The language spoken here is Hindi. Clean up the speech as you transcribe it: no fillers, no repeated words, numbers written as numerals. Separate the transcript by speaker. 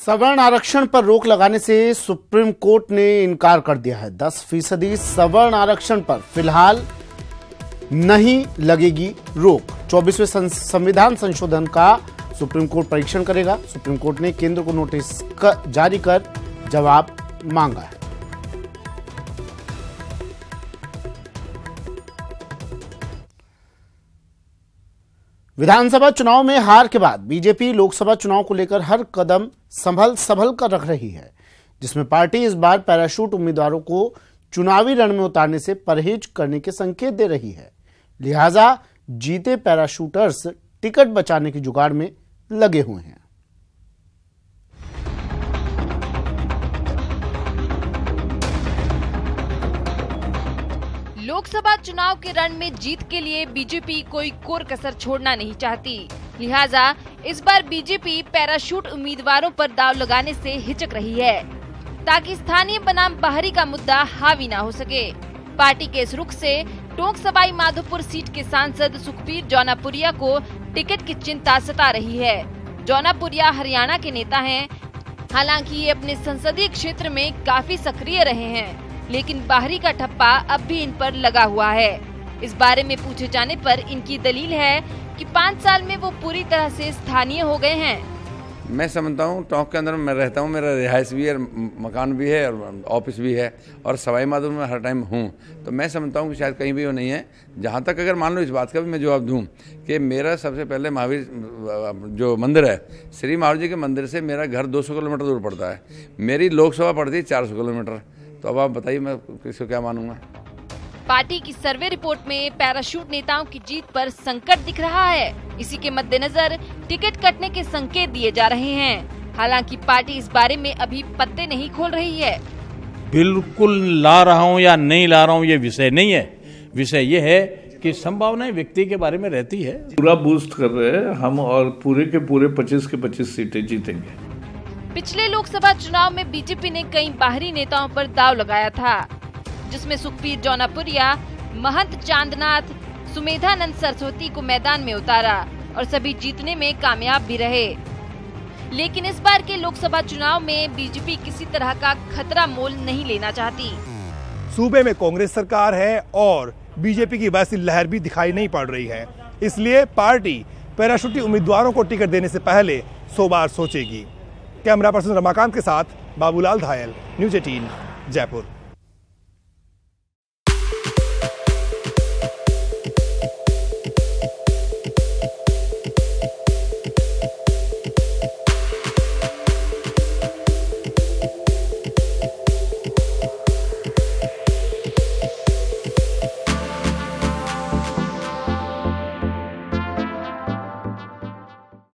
Speaker 1: सवर्ण आरक्षण पर रोक लगाने से सुप्रीम कोर्ट ने इनकार कर दिया है। 10% सवर्ण आरक्षण पर फिलहाल नहीं लगेगी रोक। 24वें संविधान संशोधन का सुप्रीम कोर्ट परीक्षण करेगा। सुप्रीम कोर्ट ने केंद्र को नोटिस जारी कर जवाब मांगा है। विधानसभा चुनाव में हार के बाद बीजेपी लोकसभा चुनाव को लेकर हर कदम संभल कर रख रही है, जिसमें पार्टी इस बार पैराशूट उम्मीदवारों को चुनावी रण में उतारने से परहेज करने के संकेत दे रही है। लिहाजा जीते पैराशूटर्स टिकट बचाने की जुगाड़ में लगे हुए हैं।
Speaker 2: लोकसभा चुनाव के रण में जीत के लिए बीजेपी कोई कोर कसर छोड़ना नहीं चाहती। लिहाजा इस बार बीजेपी पैराशूट उम्मीदवारों पर दांव लगाने से हिचक रही है, ताकि स्थानीय बनाम बाहरी का मुद्दा हावी ना हो सके। पार्टी के इस रुख से टोंक सवाई माधोपुर सीट के सांसद सुखबीर जौनापुरिया को टिकट की चिंता सता रही है। जौनापुरिया हरियाणा के नेता हैं। हालांकि ये अपने संसदीय क्षेत्र में काफी सक्रिय रहे हैं, लेकिन बाहरी का ठप्पा अब भी इन पर लगा हुआ है। इस बारे में पूछे जाने पर इनकी दलील है कि 5 साल में वो पूरी तरह से स्थानीय हो गए हैं।
Speaker 3: मैं समझता हूँ टोंक के अंदर मैं रहता हूँ, मेरा रिहाइश भी है, मकान भी है और ऑफिस भी है, और सवाई माधोपुर में हर टाइम हूँ। तो मैं समझता हूँ कि शायद कहीं भी वो नहीं है। जहाँ तक अगर मान लो इस बात का भी मैं जवाब दूँ कि मेरा सबसे पहले महावीर जो मंदिर है, श्री महावीर जी के मंदिर से मेरा घर 200 किलोमीटर दूर पड़ता है। मेरी लोकसभा पड़ती है 400 किलोमीटर। तो अब आप बताइए मैं किसको क्या मानूंगा।
Speaker 2: पार्टी की सर्वे रिपोर्ट में पैराशूट नेताओं की जीत पर संकट दिख रहा है। इसी के मद्देनजर टिकट कटने के संकेत दिए जा रहे हैं। हालांकि पार्टी इस बारे में अभी पत्ते नहीं खोल रही है।
Speaker 4: बिल्कुल ला रहा हूं या नहीं ला रहा हूं ये विषय नहीं है। विषय ये है कि संभावनाएं व्यक्ति के बारे में रहती है।
Speaker 5: पूरा बूस्ट कर रहे हैं हम और पूरे के पूरे 25 के 25 सीटें जीतेंगे।
Speaker 2: पिछले लोकसभा चुनाव में बीजेपी ने कई बाहरी नेताओं पर दांव लगाया था, जिसमें सुखबीर जौनापुरिया, महंत चांदनाथ, सुमेधानंद सरस्वती को मैदान में उतारा और सभी जीतने में कामयाब भी रहे। लेकिन इस बार के लोकसभा चुनाव में बीजेपी किसी तरह का खतरा मोल नहीं लेना चाहती।
Speaker 6: सूबे में कांग्रेस सरकार है और बीजेपी की वैसी लहर भी दिखाई नहीं पड़ रही है। इसलिए पार्टी पैराशूटी उम्मीदवारों को टिकट देने से पहले 100 बार सोचेगी। कैमरा पर्सन रमाकांत के साथ बाबूलाल धायल, न्यूज़ 18 जयपुर।